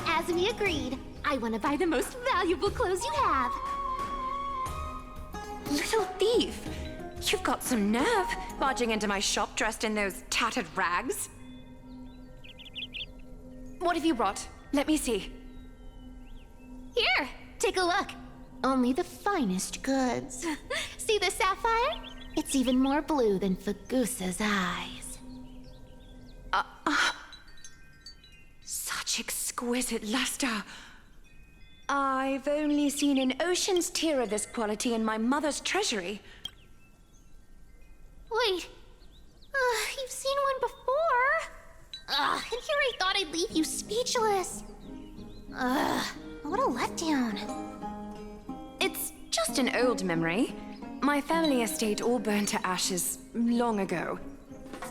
As we agreed, I want to buy the most valuable clothes you have. Little thief! You've got some nerve, barging into my shop dressed in those tattered rags. What have you brought? Let me see. Here, take a look. Only the finest goods. See the sapphire? It's even more blue than Fagusa's eyes. Such exquisite luster. I've only seen an ocean's tear of this quality in my mother's treasury. Wait. You've seen one before. And here I thought I'd leave you speechless. What a letdown. It's just an old memory. My family estate all burned to ashes long ago.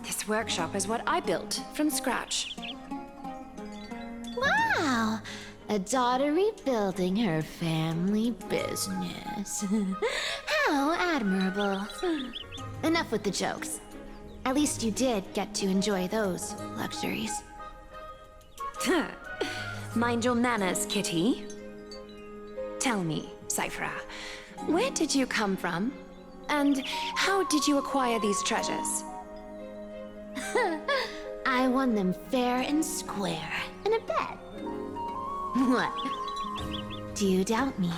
This workshop is what I built from scratch. Wow! A daughter rebuilding her family business. How admirable. Enough with the jokes. At least you did get to enjoy those luxuries. Mind your manners, kitty. Tell me, Cyphra, where did you come from? And how did you acquire these treasures? I won them fair and square in a bet. What? Do you doubt me?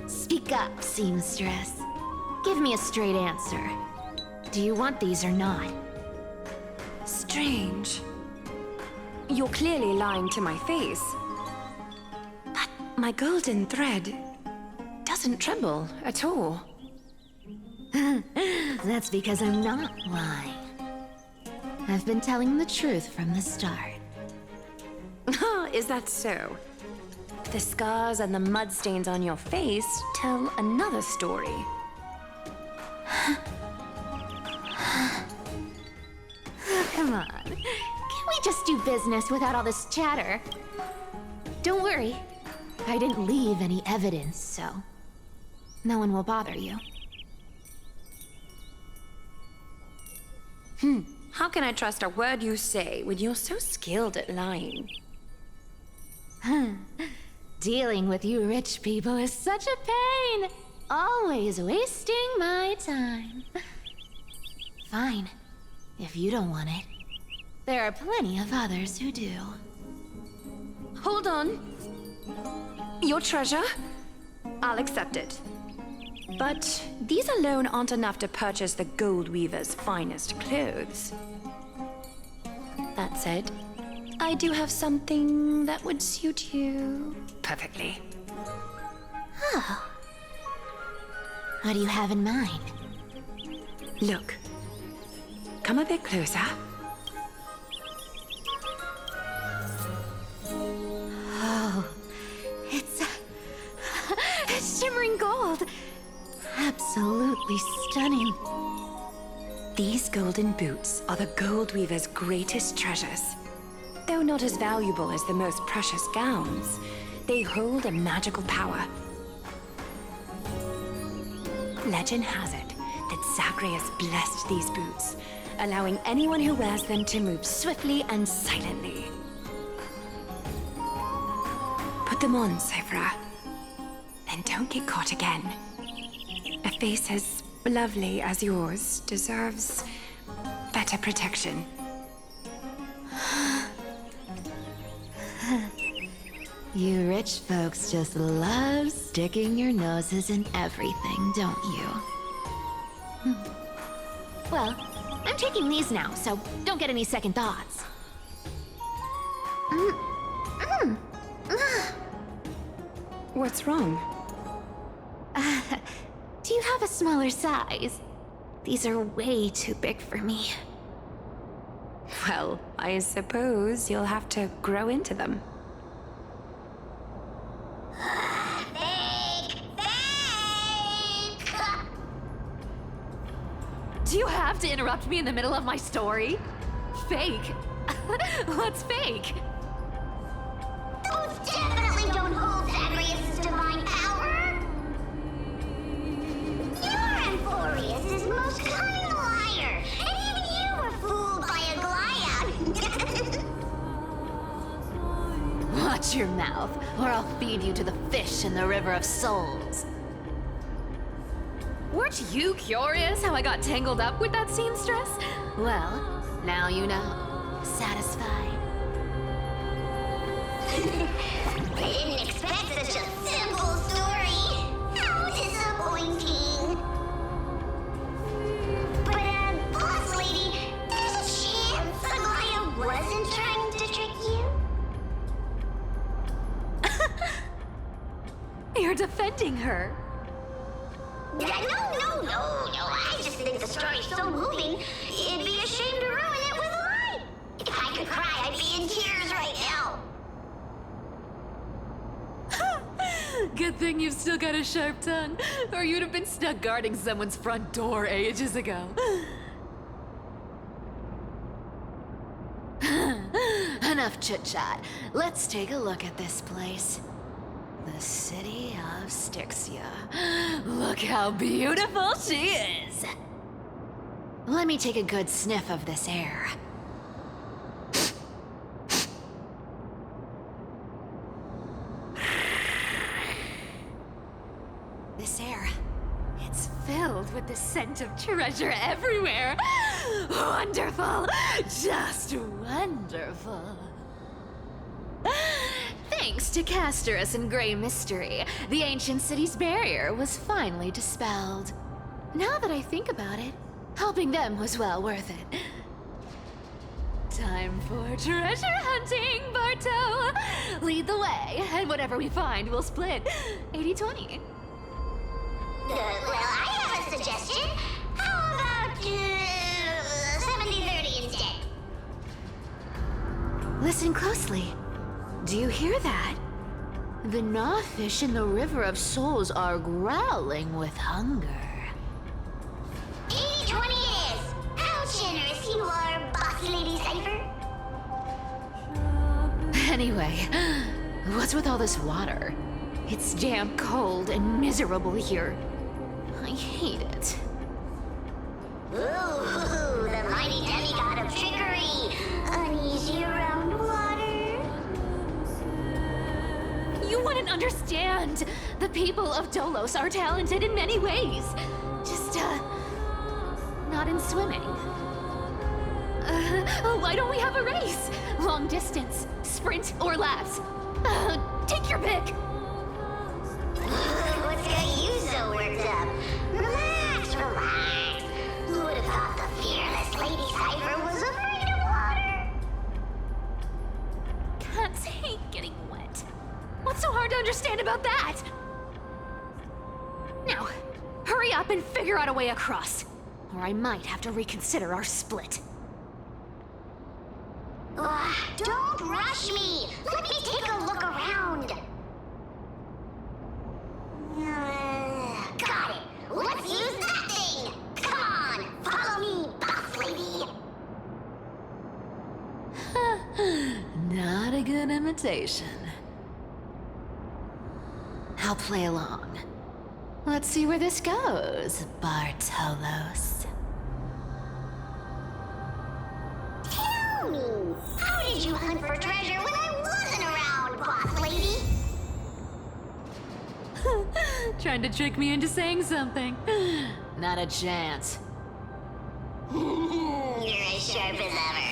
Speak up, seamstress. Give me a straight answer. Do you want these or not? Strange. You're clearly lying to my face. But my golden thread doesn't tremble at all. That's because I'm not lying. I've been telling the truth from the start. Is that so? The scars and the mud stains on your face tell another story. Come on. Can't we just do business without all this chatter? Don't worry. I didn't leave any evidence, so no one will bother you. How can I trust a word you say when you're so skilled at lying? Dealing with you rich people is such a pain. Always wasting my time. Fine, if you don't want it. There are plenty of others who do. Hold on. Your treasure? I'll accept it. But these alone aren't enough to purchase the Gold Weaver's finest clothes. That said, I do have something that would suit you perfectly. Oh. What do you have in mind? Look. Come a bit closer. Oh, it's shimmering gold. Absolutely stunning. These golden boots are the Gold Weaver's greatest treasures. Though not as valuable as the most precious gowns, they hold a magical power. Legend has it that Zagreus blessed these boots, allowing anyone who wears them to move swiftly and silently. Put them on, Cyphra. Then don't get caught again. A face as lovely as yours deserves better protection. You rich folks just love sticking your noses in everything, don't you? Well, I'm taking these now, so don't get any second thoughts. What's wrong? Do you have a smaller size? These are way too big for me. Well, I suppose you'll have to grow into them. Do you have to interrupt me in the middle of my story? Fake? What's fake? Those definitely don't hold Zagreus' divine power! You're Amphorius' most cunning liar, and even you were fooled by a Glyad! Watch your mouth, or I'll feed you to the fish in the River of Souls. Weren't you curious how I got tangled up with that seamstress? Well, now you know. Satisfied? I didn't expect such a simple story. How disappointing. But, boss lady, there's a chance Amaya wasn't trying to trick you? You're defending her. No. I just think the story's so moving, it'd be a shame to ruin it with a lie. If I could cry, I'd be in tears right now. Good thing you've still got a sharp tongue, or you'd have been stuck guarding someone's front door ages ago. Enough chit-chat. Let's take a look at this place. The city of Styxia. Look how beautiful she is! Let me take a good sniff of this air. This air, it's filled with the scent of treasure everywhere. Wonderful! Just wonderful. Thanks to Castorus and Grey Mystery, the ancient city's barrier was finally dispelled. Now that I think about it, helping them was well worth it. Time for treasure hunting, Barto! Lead the way, and whatever we find, we'll split 80-20. Well, I have a suggestion. How about 70-30 instead? Listen closely. Do you hear that? The gnawfish in the River of Souls are growling with hunger. 80-20 is. How generous you are, Boss Lady Cypher. Anyway, what's with all this water? It's damp, cold, and miserable here. I hate it. Ooh, the mighty demigod of trickery. Uneasy around water. You wouldn't understand. The people of Dolos are talented in many ways. Just, not in swimming. Why don't we have a race? Long distance, sprint, or laps? Take your pick. What's got you so worked up? Relax. Who would have thought the fearless Lady Cypher was afraid of water? Cats hate getting wet. What's so hard to understand about that? Now, hurry up and figure out a way across, or I might have to reconsider our split. Don't rush me. Let me take a look around. Got it. Let's use that thing. Come on, follow me, boss lady. Not a good imitation. I'll play along. Let's see where this goes, Bartolos. Tell me, how did you hunt for treasure when I wasn't around, boss lady? Trying to trick me into saying something. Not a chance. You're as sharp as ever.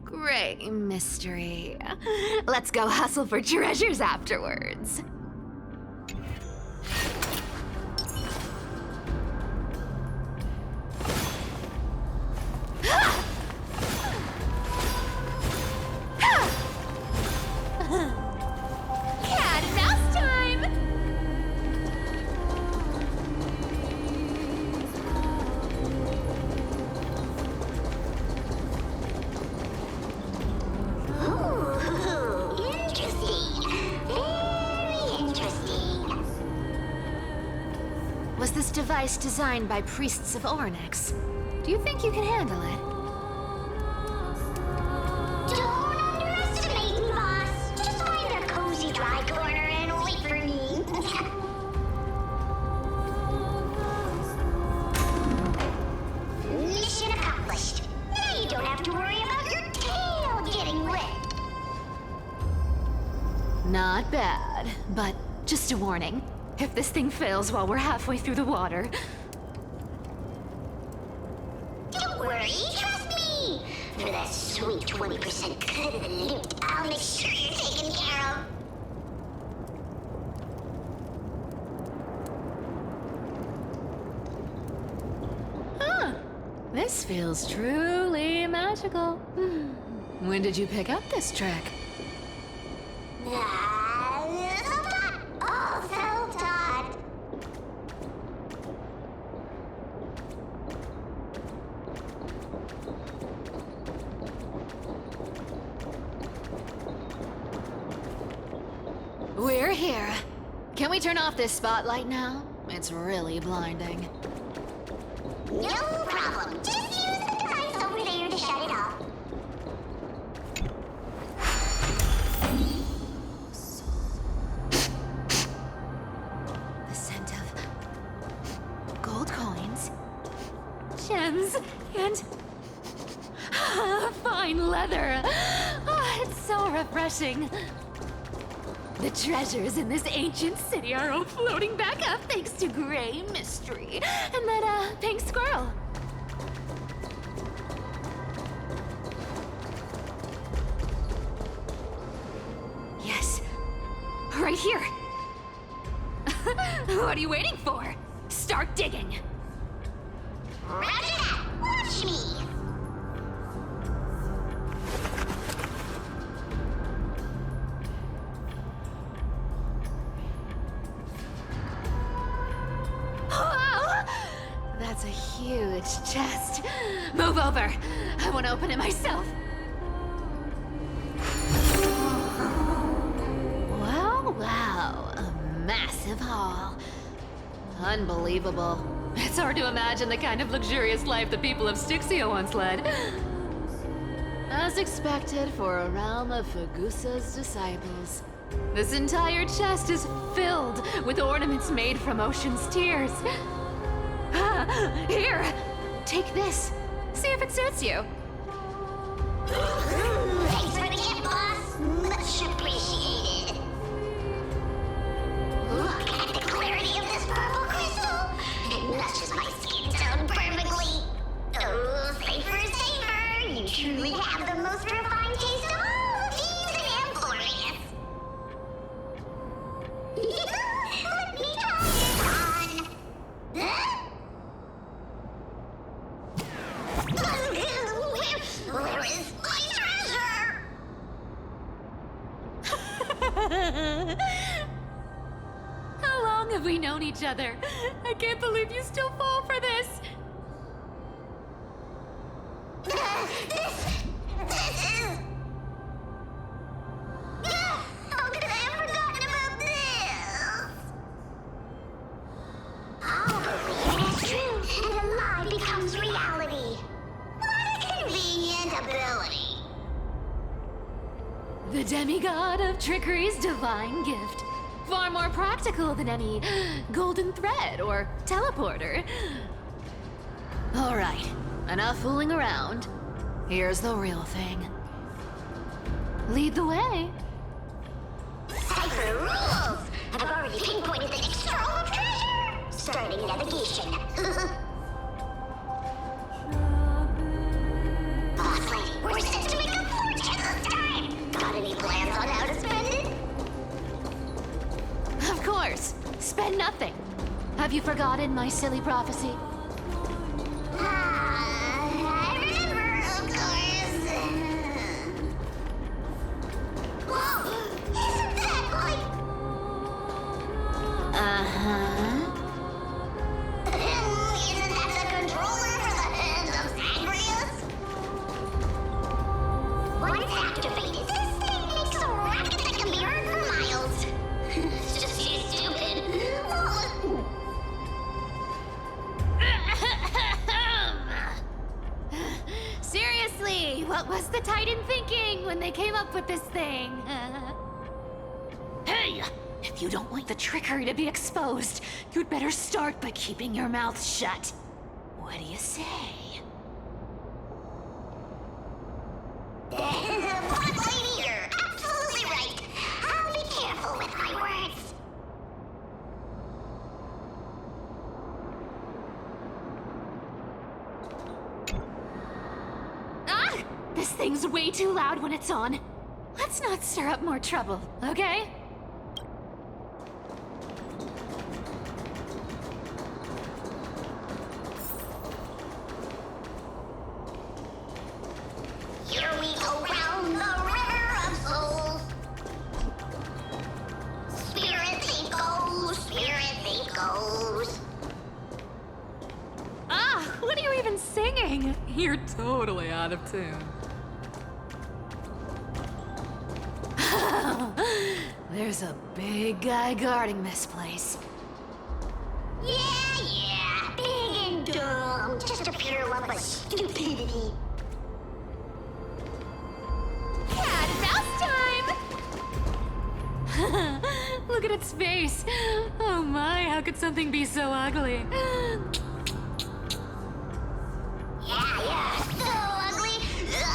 Great mystery. Let's go hustle for treasures afterwards. Cat and mouse time! Ooh, interesting. Very interesting. Was this device designed by priests of Ornyx? Do you think you can handle it? Don't underestimate me, boss. Just find a cozy, dry have to worry about your tail getting wet. Not bad, but just a warning. If this thing fails while we're halfway through the water... Don't worry, trust me. For that sweet 20% cut of the loot, I'll make sure you're taken care of. Huh. This feels truly magical. When did you pick up this trick? Self-taught. Oh, self-taught. We're here. Can we turn off this spotlight now? It's really blinding. No problem. Just use the device over there to shut it off. The scent of gold coins, gems, and fine leather. It's so refreshing. The treasures in this ancient city are all floating back up thanks to Gray Mystery and that, pink squirrel. Yes, right here. What are you waiting for? Start digging. Roger that. Watch me. Wow! That's a huge chest. Move over. I want to open it myself. Wow. A massive haul. Unbelievable. It's hard to imagine the kind of luxurious life the people of Styxia once led. As expected for a realm of Fagusa's disciples. This entire chest is filled with ornaments made from ocean's tears. Here, take this. See if it suits you. Thanks for the gift, boss. Much appreciated. Look at the clarity of this purple crystal. It matches my skin tone perfectly. Oh, safer. You truly have the most refined taste of all thieves and employees. Let me try it on. Huh? Where is my treasure? How long have we known each other? I can't believe you still fall for this. This is... How could I have forgotten about this? I'll believe it's true, and a lie becomes reality. What a convenient ability. The demigod of trickery's divine gift. Far more practical than any golden thread or teleporter. All right, enough fooling around. Here's the real thing. Lead the way. Cipher rules! I've already pinpointed the next scroll of treasure! Starting navigation. Boss lady, we're set to make a fortune this time! Got any plans on how to spend it? Of course, spend nothing. Have you forgotten my silly prophecy? I remember, of course. Whoa! Isn't that like... Uh-huh. Isn't that the controller for the hand of Zagreus? Once activated, this thing makes a racket that can be heard for miles. It's just too stupid. Seriously, what was the Titan thinking when they came up with this thing? Hey! If you don't want the trickery to be exposed, you'd better start by keeping your mouth shut. What do you say? This thing's way too loud when it's on. Let's not stir up more trouble, okay? Here we go round the river of souls. Spirit thief goes, spirit thief goes. Ah, what are you even singing? You're totally out of tune. There's a big guy guarding this place. Yeah, big and dumb, just a pure lump of stupidity. Cat and mouse time! Look at its face. Oh my, how could something be so ugly? Yeah, so ugly,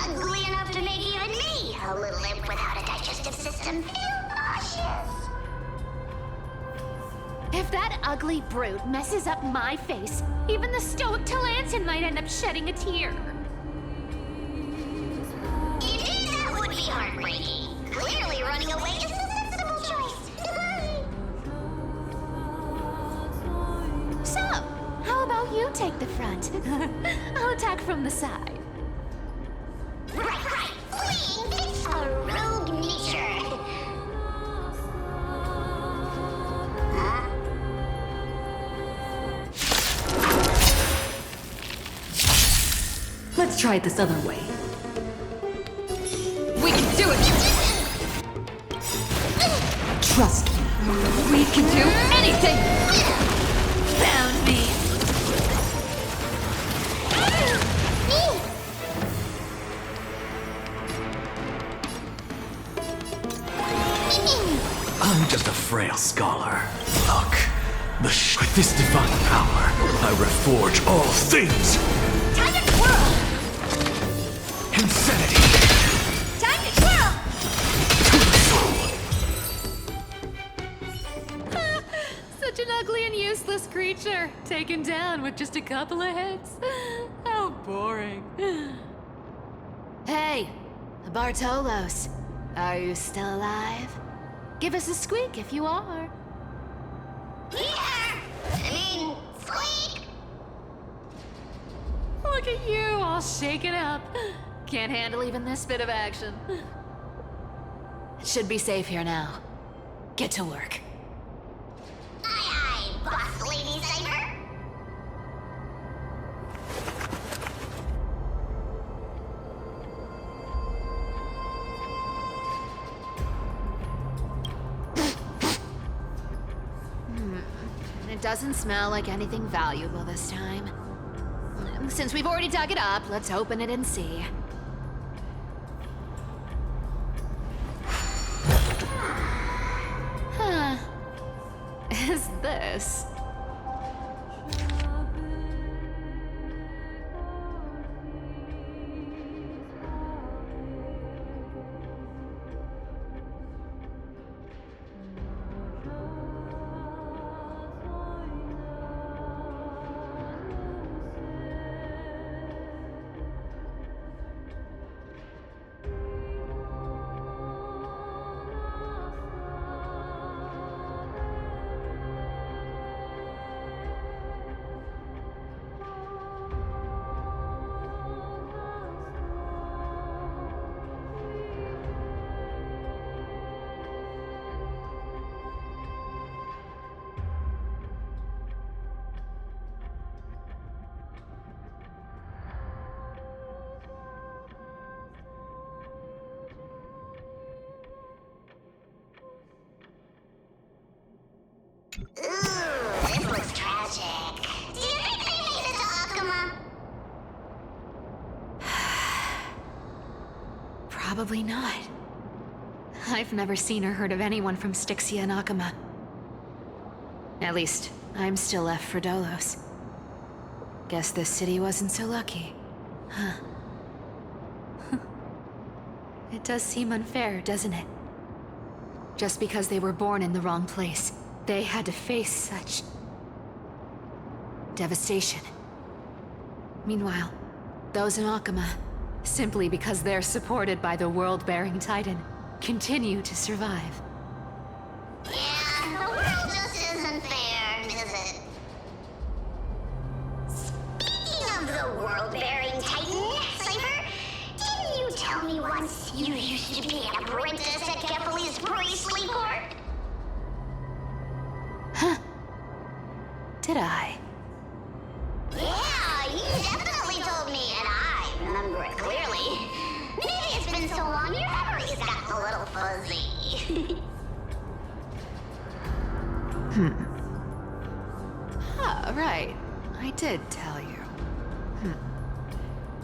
ugly enough to make even me, a little imp without a digestive system, feel nauseous. If that ugly brute messes up my face, even the stoic Talantin might end up shedding a tear. Indeed, that would be heartbreaking. Clearly running away is the sensible choice. So, how about you take the front? I'll attack from the side. Right. Fleeing fits a rogue nature. Huh? Let's try it this other way. We can do it! Trust me. We can do anything! Found me. I'm just a frail scholar. Look, with this divine power, I reforge all things. Time to twirl! Insanity Time to twirl! to the soul. Such an ugly and useless creature, taken down with just a couple of hits. How boring. Hey, Bartolos. Are you still alive? Give us a squeak if you are. Squeak! Look at you, all shaken up. Can't handle even this bit of action. It should be safe here now. Get to work. Aye, boss lady Cypher. It doesn't smell like anything valuable this time. Since we've already dug it up, let's open it and see. Huh. Is this? Ooh, this looks tragic. Do you think they made it to Akuma? Probably not. I've never seen or heard of anyone from Styxia and Akuma. At least, I'm still left for Dolos. Guess this city wasn't so lucky. Huh. It does seem unfair, doesn't it? Just because they were born in the wrong place, they had to face such devastation. Meanwhile, those in Akuma, simply because they're supported by the world-bearing Titan, continue to survive. Yeah, the world just isn't fair, is it? Speaking of the world-bearing Titan, Cypher, didn't you tell me once you used to be an apprentice at Kephal's priestly court? Did I? Yeah, you definitely told me, and I remember it clearly. Maybe it's been so long your memory's gotten a little fuzzy. Oh, right. I did tell you.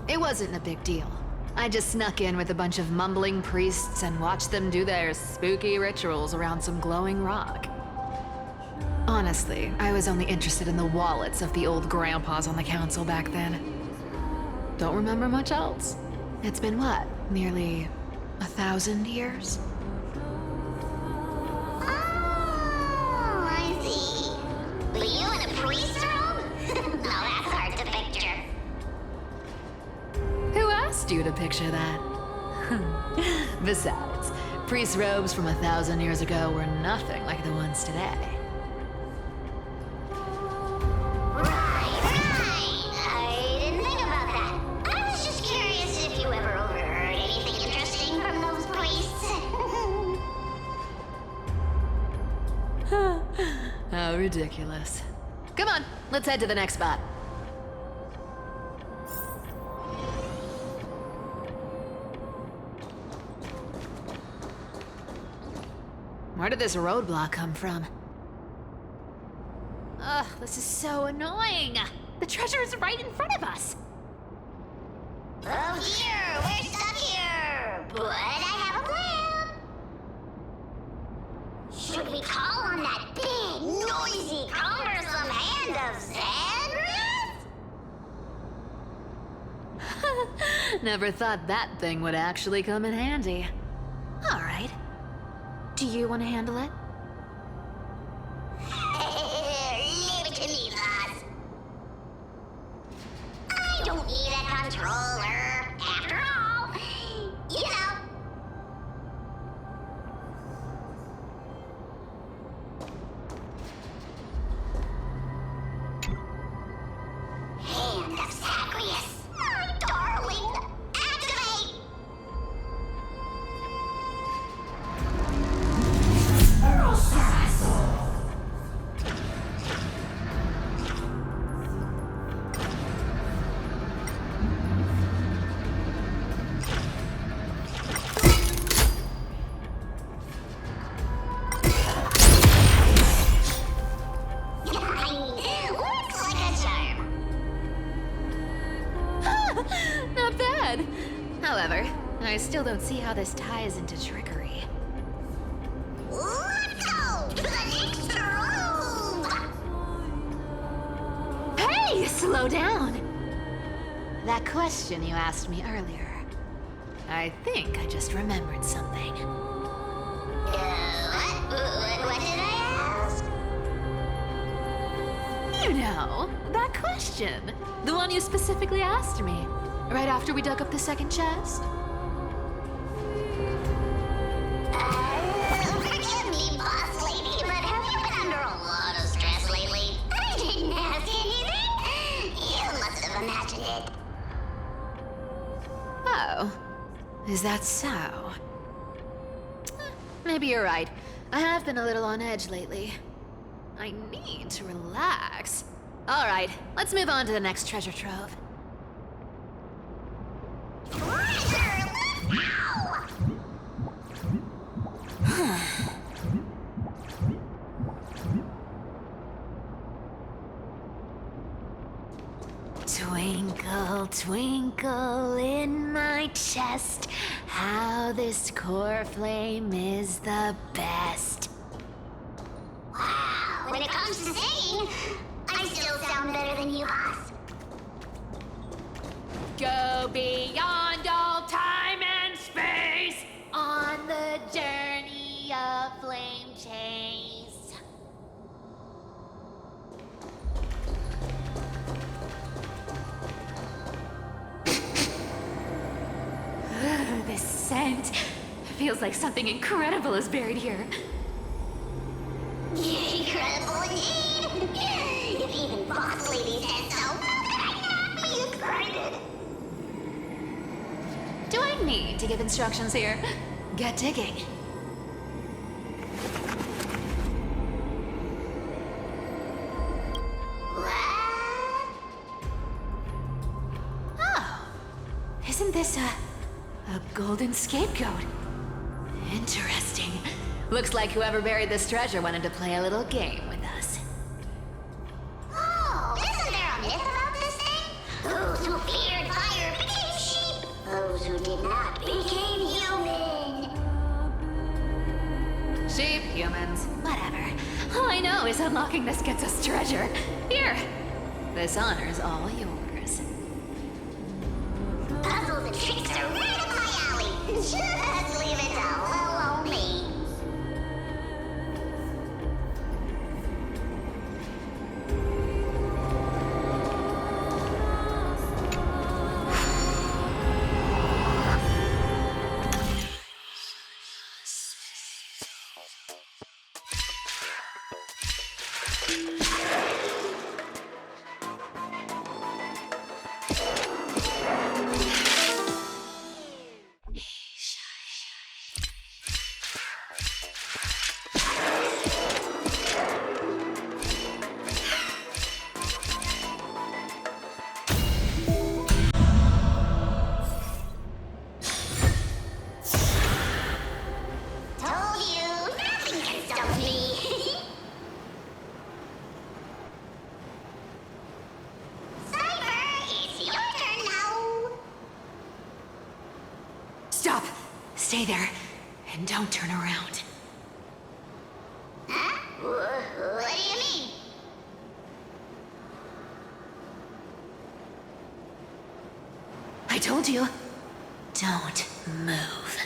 It wasn't a big deal. I just snuck in with a bunch of mumbling priests and watched them do their spooky rituals around some glowing rock. Honestly, I was only interested in the wallets of the old grandpas on the council back then. Don't remember much else. It's been what, nearly 1,000 years? Oh, I see. But you in a priest robe? No, that's hard to picture. Who asked you to picture that? Besides, priest robes from 1,000 years ago were nothing like the ones today. I didn't think about that. I was just curious if you ever overheard anything interesting from those priests. How ridiculous. Come on, let's head to the next spot. Where did this roadblock come from? Ugh, this is so annoying. The treasure is right in front of us. Oh dear, we're stuck here. But I have a plan. Should we call on that big, noisy, cumbersome hand of Xandris? Never thought that thing would actually come in handy. All right. Do you want to handle it? Leave it to me, boss. I don't need a controller. After all, you know. Hand of Zagreus. My darling. Activate. Looks like a charm. Not bad. However, I still don't see how this ties into trickery. Let's go to the next room. Hey, slow down. That question you asked me earlier. I think I just remembered something. What did I ask? You know, that question. The one you specifically asked me. Right after we dug up the second chest. Forgive me, boss lady, but have you been under a lot of stress lately? I didn't ask anything. You must have imagined it. Oh, is that so? Maybe you're right. I have been a little on edge lately. I need to relax. All right, let's move on to the next treasure trove. Treasure, let's go! Twinkle, twinkle in my chest, how this core flame is the best. Wow, when it comes to singing, I still sound better than you, boss. Go beyond all time and space On the journey of flame chase. this scent. Feels like something incredible is buried here. Incredible indeed! If even boss ladies had so much, I'd not be excited. Do I need to give instructions here? Get digging. What? Oh, isn't this a golden scapegoat? Interesting. Looks like whoever buried this treasure wanted to play a little game with us. Oh, isn't there a myth about this thing? Those who feared fire became sheep. Those who did not became human. Sheep, humans, whatever. All I know is unlocking this gets us treasure. Here, this honor's all yours. Puzzles and tricks are right up my alley. Just leave it to little old me. Told you, nothing can stop me. Cypher, it's your turn now. Stop! Stay there, and don't turn around. Huh? What do you mean? I told you, don't move.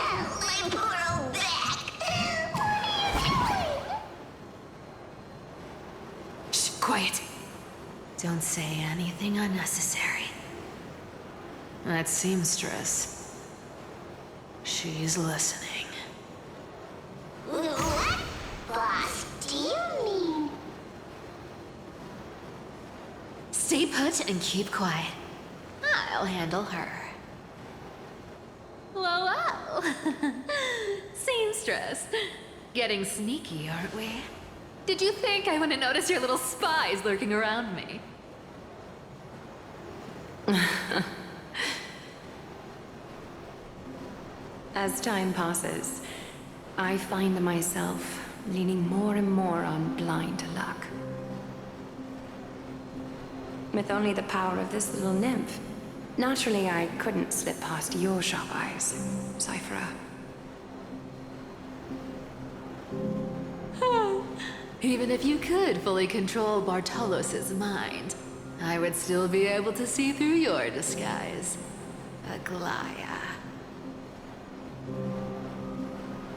My poor old back. What are you doing? Shh, quiet. Don't say anything unnecessary. That seamstress. She's listening. What? Boss, do you mean? Stay put and keep quiet. I'll handle her. Whoa, whoa. Seamstress. Getting sneaky, aren't we? Did you think I wouldn't notice your little spies lurking around me? As time passes, I find myself leaning more and more on blind luck. With only the power of this little nymph, naturally I couldn't slip past your sharp eyes, Cyphera. Even if you could fully control Bartolos's mind, I would still be able to see through your disguise. Aglaya.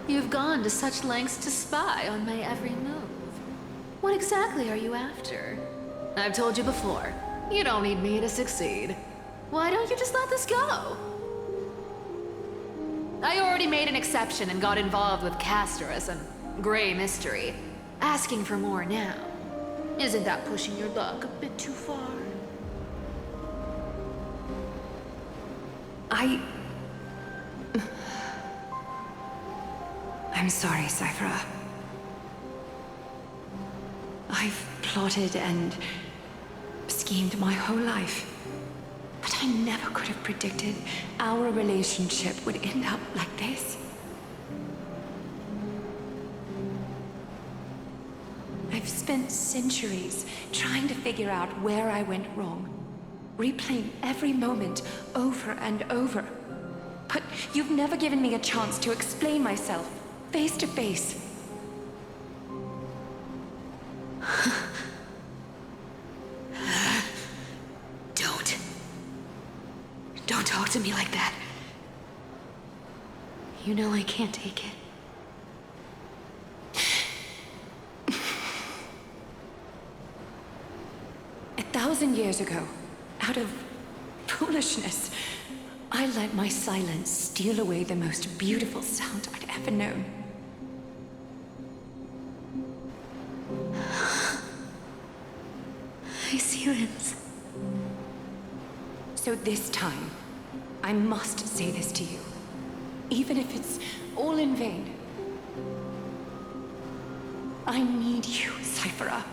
You've gone to such lengths to spy on my every move. What exactly are you after? I've told you before, you don't need me to succeed. Why don't you just let this go? I already made an exception and got involved with Castorus and Grey Mystery. Asking for more now. Isn't that pushing your luck a bit too far? I'm sorry, Cyphera. I've plotted and schemed my whole life. But I never could have predicted our relationship would end up like this. I've spent centuries trying to figure out where I went wrong, replaying every moment over and over. But you've never given me a chance to explain myself, face to face. Don't talk to me like that. You know I can't take it. 1,000 years ago, out of foolishness, I let my silence steal away the most beautiful sound I'd ever known. I see limbs. So this time, I must say this to you, even if it's all in vain. I need you, Cyphera.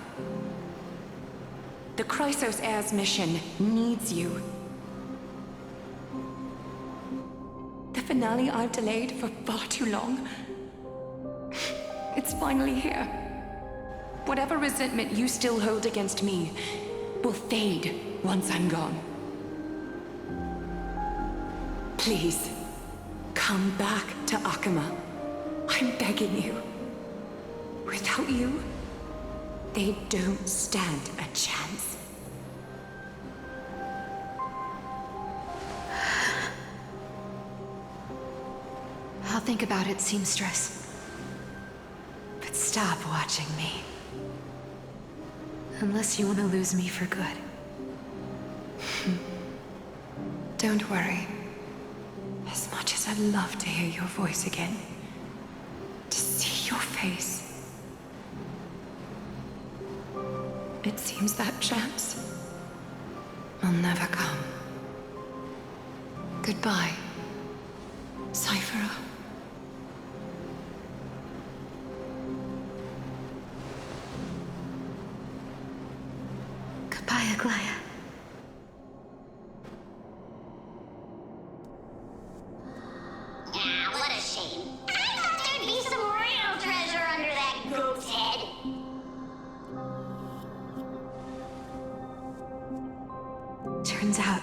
The Chrysos Heir's mission needs you. The finale I've delayed for far too long. It's finally here. Whatever resentment you still hold against me will fade once I'm gone. Please, come back to Akama. I'm begging you. Without you, they don't stand a chance. I'll think about it, seamstress. But stop watching me. Unless you want to lose me for good. Don't worry. As much as I'd love to hear your voice again, to see your face, it seems that chance will never come. Goodbye, Cyphera. Goodbye, Aglaya. Ah, what a shame. I thought there'd be some real treasure under that goat's head. Turns out,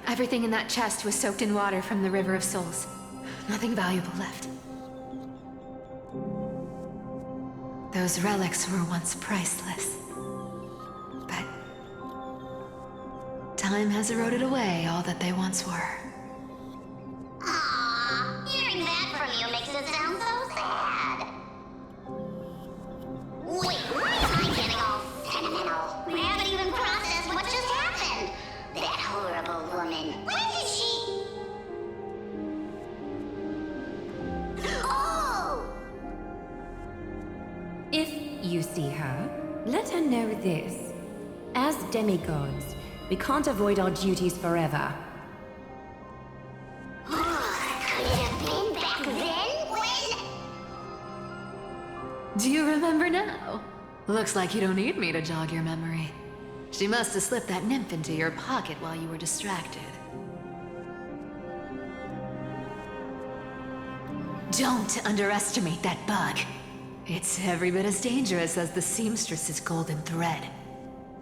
everything in that chest was soaked in water from the River of Souls. Nothing valuable left. Those relics were once priceless. But time has eroded away all that they once were. Aww, hearing that from you makes it sound so sad. Wait, why am I getting all sentimental? We haven't even processed what just happened. That horrible woman. Where did she... Oh! If you see her, let her know this. As demigods, we can't avoid our duties forever. Could it have been back then when... Do you remember now? Looks like you don't need me to jog your memory. She must have slipped that nymph into your pocket while you were distracted. Don't underestimate that bug. It's every bit as dangerous as the seamstress's golden thread.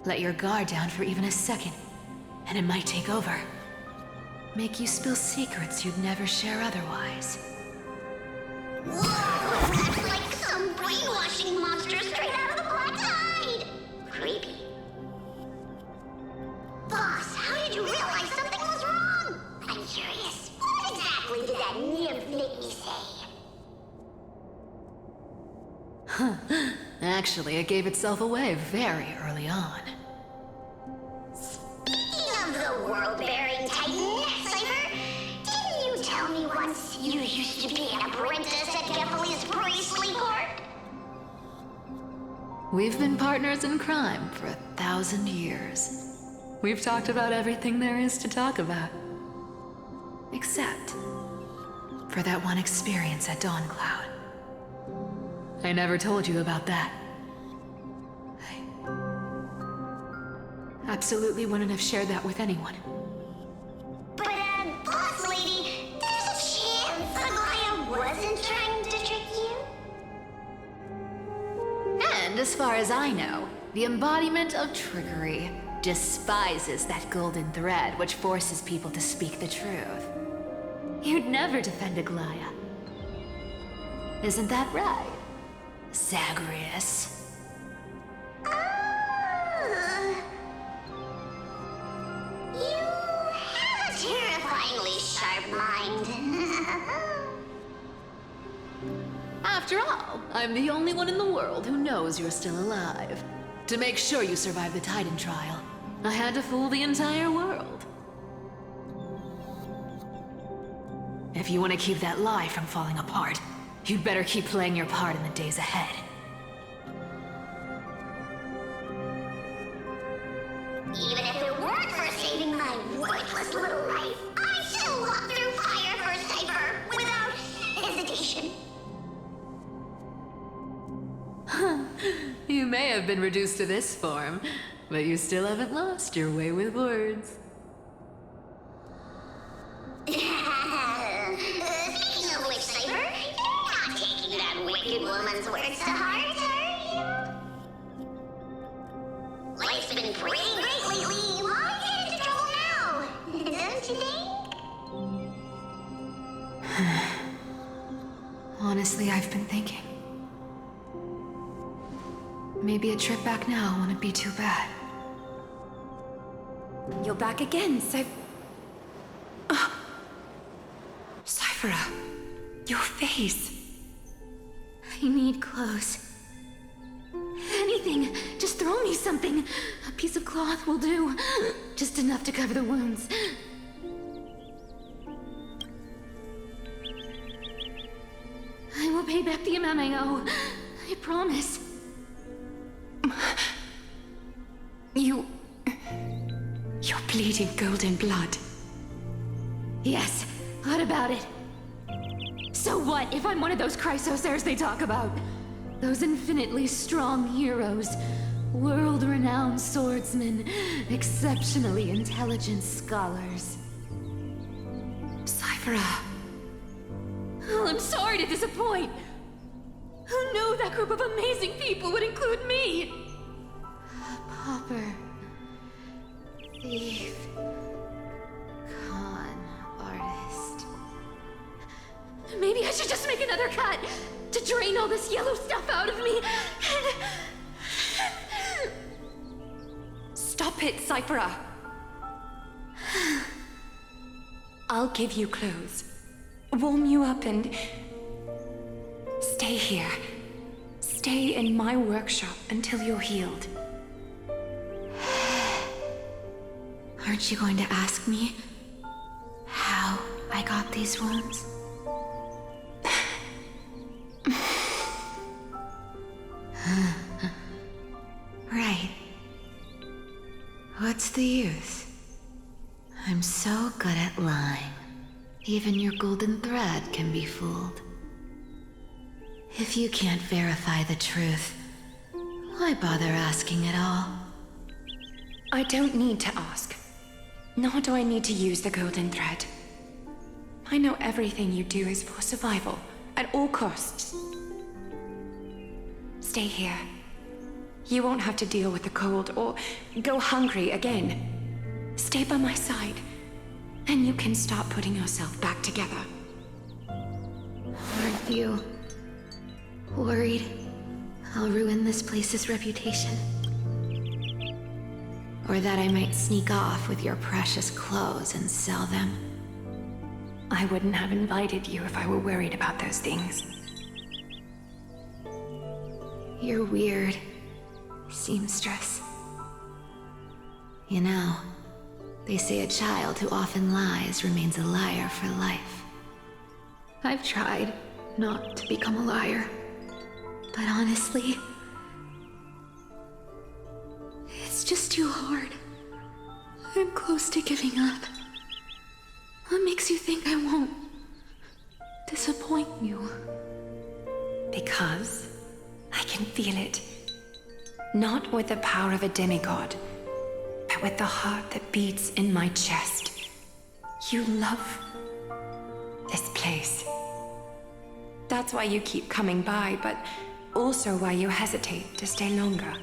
Let your guard down for even a second, and it might take over. Make you spill secrets you'd never share otherwise. Whoa, that's like some brainwashing monster straight out of the Black Tide. Creepy. Boss, how did you realize something was wrong? I'm curious. What exactly did that nymph make me say? Actually, it gave itself away very early on. Speaking of the world-bearing titan, Cypher, didn't you tell me once you used to be an apprentice at Kefali's priestly court? We've been partners in crime for 1,000 years. We've talked about everything there is to talk about. Except for that one experience at Dawncloud. I never told you about that. I absolutely wouldn't have shared that with anyone. But, boss lady, there's a chance Aglaya wasn't trying to trick you? And as far as I know, the embodiment of trickery despises that golden thread which forces people to speak the truth. You'd never defend Aglaya. Isn't that right, Zagreus? You have a terrifyingly sharp mind. After all, I'm the only one in the world who knows you're still alive. To make sure you survive the Titan trial, I had to fool the entire world. If you want to keep that lie from falling apart, you'd better keep playing your part in the days ahead. Even if it weren't for saving my worthless little life, I'd still walk through fire for Cypher without hesitation. You may have been reduced to this form, but you still haven't lost your way with words. Speaking of which, Cypher, you're not taking that wicked woman's words to heart, are you? Life's been pretty great lately. Why get into trouble now? Don't you think? Honestly, I've been thinking. Maybe a trip back now wouldn't be too bad. You're back again, Cyphera, your face. I need clothes. Anything. Just throw me something. A piece of cloth will do. Just enough to cover the wounds. I will pay back the amount I owe. I promise. You're bleeding golden blood. Yes, what about it? So what if I'm one of those Chrysosairs they talk about? Those infinitely strong heroes, world-renowned swordsmen, exceptionally intelligent scholars. Cyphera. Oh, I'm sorry to disappoint. Who knew that group of amazing people would include me? Pauper. Thief. Con artist. Maybe I should just make another cut to drain all this yellow stuff out of me. Stop it, Cyphera. I'll give you clothes, warm you up, and stay here. Stay in my workshop until you're healed. Aren't you going to ask me how I got these wounds? Right. What's the use? I'm so good at lying. Even your golden thread can be fooled. If you can't verify the truth, why bother asking at all? I don't need to ask. Nor do I need to use the golden thread. I know everything you do is for survival, at all costs. Stay here. You won't have to deal with the cold or go hungry again. Stay by my side, and you can start putting yourself back together. Aren't you worried I'll ruin this place's reputation? Or that I might sneak off with your precious clothes and sell them? I wouldn't have invited you if I were worried about those things. You're weird, seamstress. You know, they say a child who often lies remains a liar for life. I've tried not to become a liar, but honestly, it's just too hard. I'm close to giving up. What makes you think I won't disappoint you? Because I can feel it. Not with the power of a demigod, but with the heart that beats in my chest. You love this place. That's why you keep coming by, but also why you hesitate to stay longer.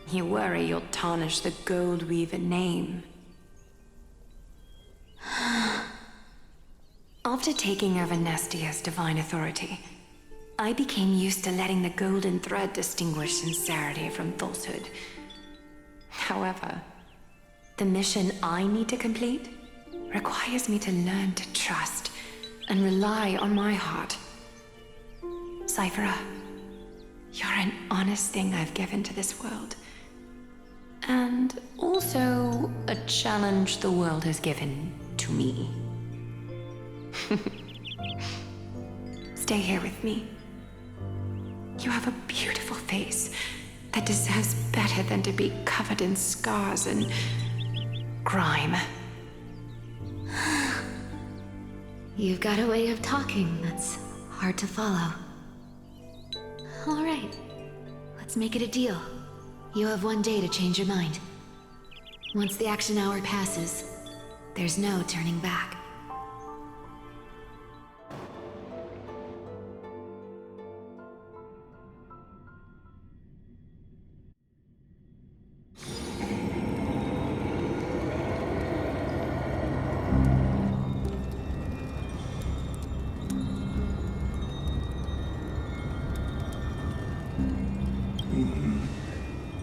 You worry you'll tarnish the Gold Weaver name. After taking over Nestia's divine authority, I became used to letting the golden thread distinguish sincerity from falsehood. However, the mission I need to complete requires me to learn to trust and rely on my heart. Cyphera, you're an honest thing I've given to this world. And also a challenge the world has given to me. Stay here with me. You have a beautiful face that deserves better than to be covered in scars and grime. You've got a way of talking that's hard to follow. All right, let's make it a deal. You have 1 day to change your mind. Once the action hour passes, there's no turning back.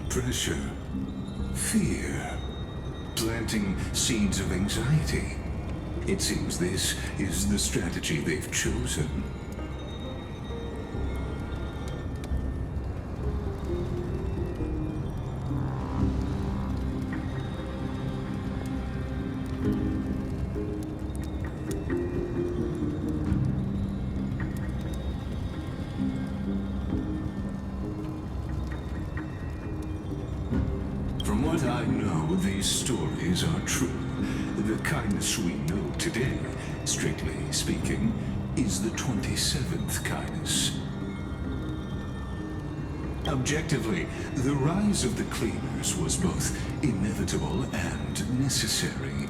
Pressure, fear, planting seeds of anxiety. It seems this is the strategy they've chosen. From what I know, these stories are true. The kindness we know today, strictly speaking, is the 27th kindness. Objectively, the rise of the Cleaners was both inevitable and necessary.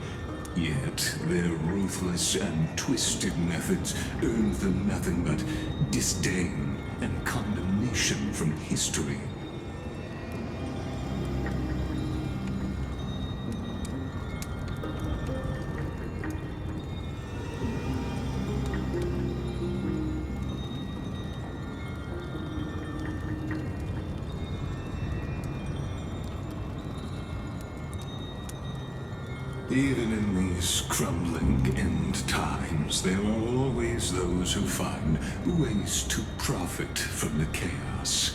Yet, their ruthless and twisted methods earned them nothing but disdain and condemnation from history. Even in these crumbling end times, there are always those who find ways to profit from the chaos.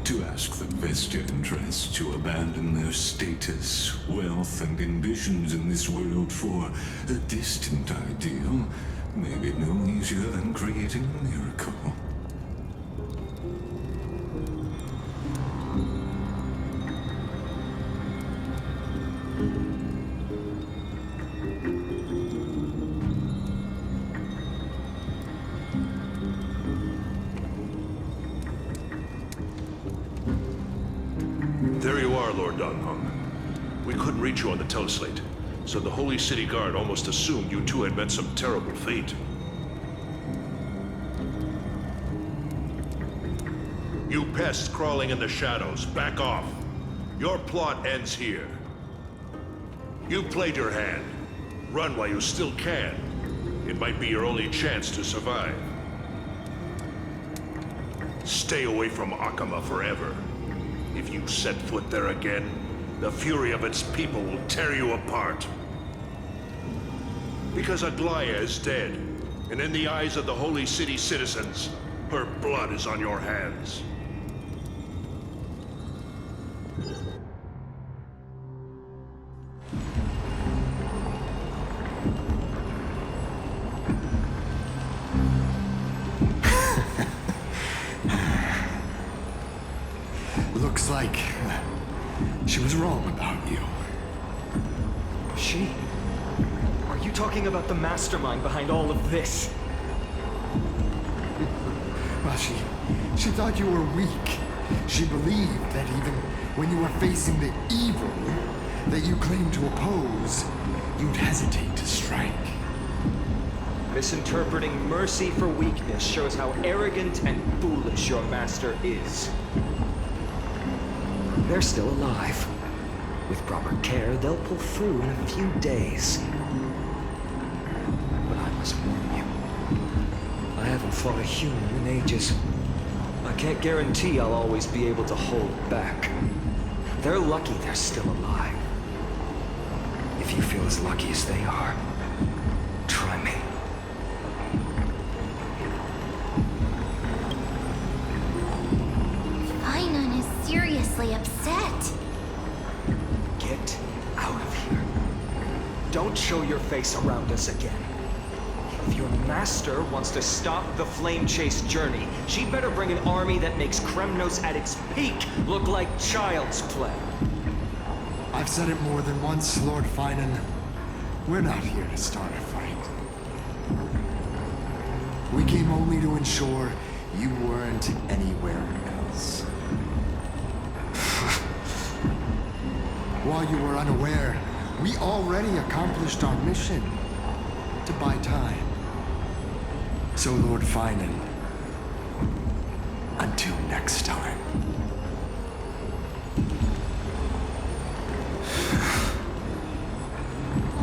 To ask the vested interests to abandon their status, wealth, and ambitions in this world for a distant ideal may be no easier than creating a miracle. There you are, Lord Donghong. We couldn't reach you on the teleslate, so the Holy City Guard almost assumed you two had met some terrible fate. You pests crawling in the shadows, back off. Your plot ends here. You played your hand. Run while you still can. It might be your only chance to survive. Stay away from Akama forever. If you set foot there again, the fury of its people will tear you apart. Because Aglaya is dead, and in the eyes of the Holy City citizens, her blood is on your hands. Looks like she was wrong about you. She? Are you talking about the mastermind behind all of this? Well, she thought you were weak. She believed that even when you were facing the evil that you claimed to oppose, you'd hesitate to strike. Misinterpreting mercy for weakness shows how arrogant and foolish your master is. They're still alive. With proper care, they'll pull through in a few days. But I must warn you, I haven't fought a human in ages. I can't guarantee I'll always be able to hold back. They're lucky they're still alive. If you feel as lucky as they are, try me. Fainan is serious. obviously upset. Get out of here. Don't show your face around us again. If your master wants to stop the flame chase journey, she'd better bring an army that makes Kremnos at its peak look like child's play. I've said it more than once, Lord Finan. We're not here to start a fight. We came only to ensure you weren't anywhere else. While you were unaware, we already accomplished our mission to buy time. So, Lord Finan, until next time.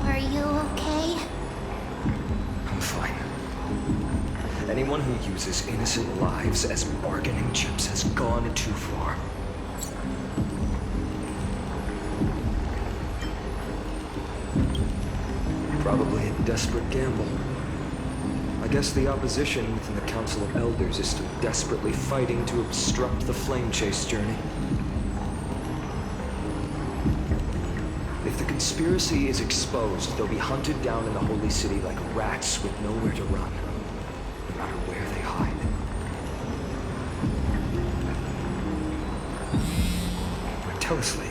Are you okay? I'm fine. Anyone who uses innocent lives as bargaining chips has gone too far. Probably a desperate gamble. I guess the opposition within the Council of Elders is still desperately fighting to obstruct the flame chase journey. If the conspiracy is exposed, they'll be hunted down in the Holy City like rats with nowhere to run, no matter where they hide. But tell us, Lee.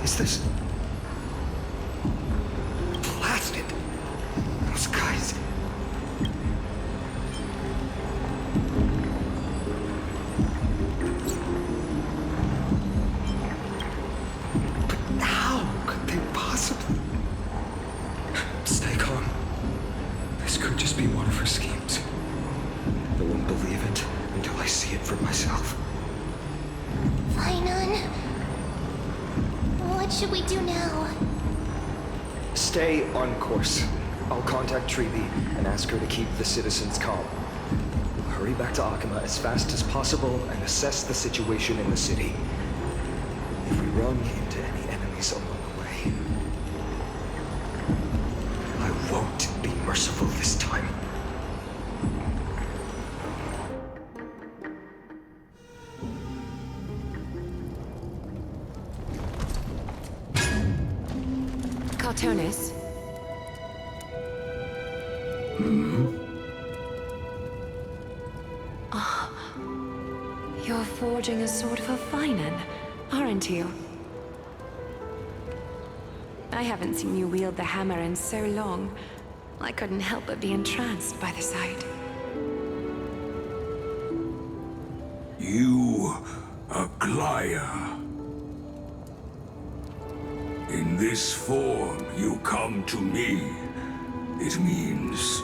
Is this blasted? Those guys. But how could they possibly? Stay calm. This could just be one of her schemes. I won't believe it until I see it for myself. Finan? What should we do now? Stay on course. I'll contact Treeby and ask her to keep the citizens calm. We'll hurry back to Akima as fast as possible and assess the situation in the city. If we run into any enemies along the way, I won't be merciful this time. Cartonis. You're forging a sword for Finan, aren't you? I haven't seen you wield the hammer in so long. I couldn't help but be entranced by the sight. You, Aglaya. In this form, you come to me. It means...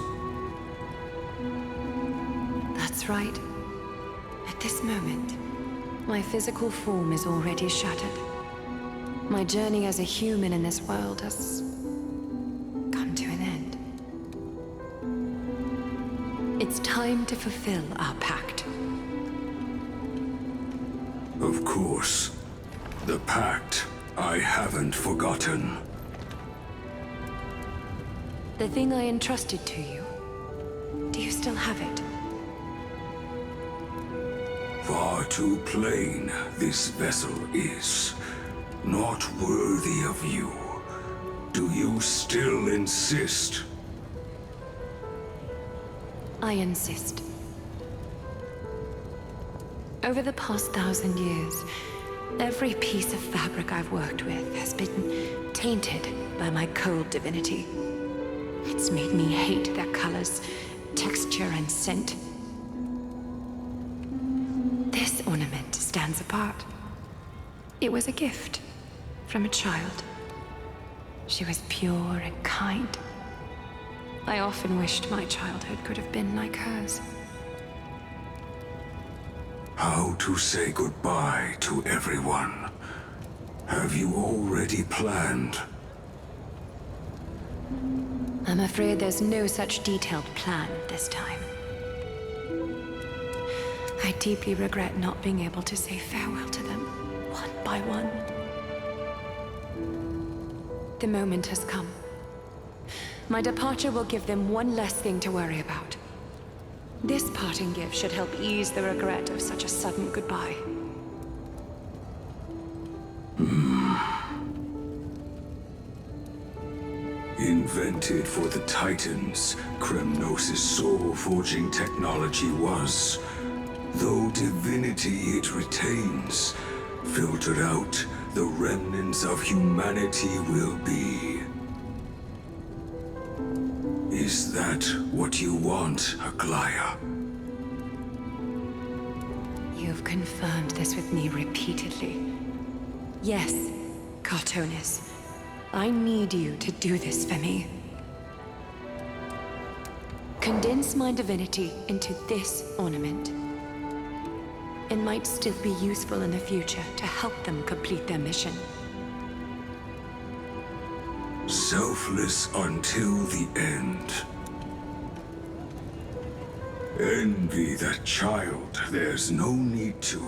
That's right. At this moment, my physical form is already shattered. My journey as a human in this world has come to an end. It's time to fulfill our pact. Of course. The pact I haven't forgotten. The thing I entrusted to you, do you still have it? Far too plain this vessel is. Not worthy of you. Do you still insist? I insist. Over the past 1,000 years, every piece of fabric I've worked with has been tainted by my cold divinity. It's made me hate their colors, texture, and scent. This ornament stands apart. It was a gift from a child. She was pure and kind. I often wished my childhood could have been like hers. How to say goodbye to everyone? Have you already planned? I'm afraid there's no such detailed plan this time. I deeply regret not being able to say farewell to them, one by one. The moment has come. My departure will give them one less thing to worry about. This parting gift should help ease the regret of such a sudden goodbye. Invented for the Titans, Kremnos' soul-forging technology was, though divinity it retains, filtered out, the remnants of humanity will be. Is that what you want, Aglaya? You've confirmed this with me repeatedly. Yes, Cartonis. I need you to do this for me. Condense my divinity into this ornament. It might still be useful in the future to help them complete their mission. Selfless until the end. Envy that child, there's no need to.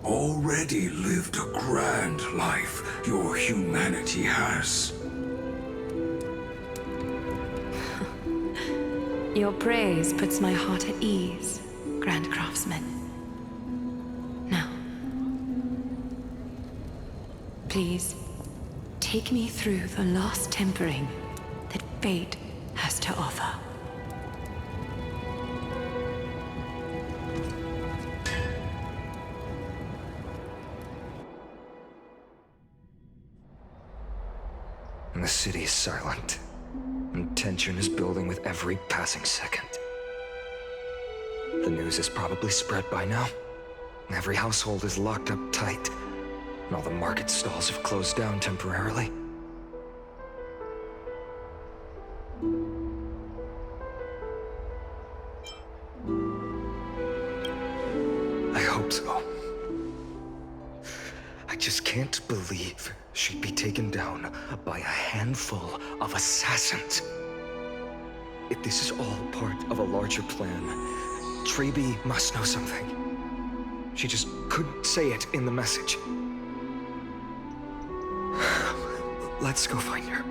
Already lived a grand life your humanity has. Your praise puts my heart at ease, Grand Craftsman. Now, please, take me through the last tempering that fate has to offer. The city is silent, and tension is building with every passing second. The news is probably spread by now. Every household is locked up tight, and all the market stalls have closed down temporarily. I hope so. I just can't believe she'd be taken down by a handful of assassins. If this is all part of a larger plan, Trailblaze must know something. She just couldn't say it in the message. Let's go find her.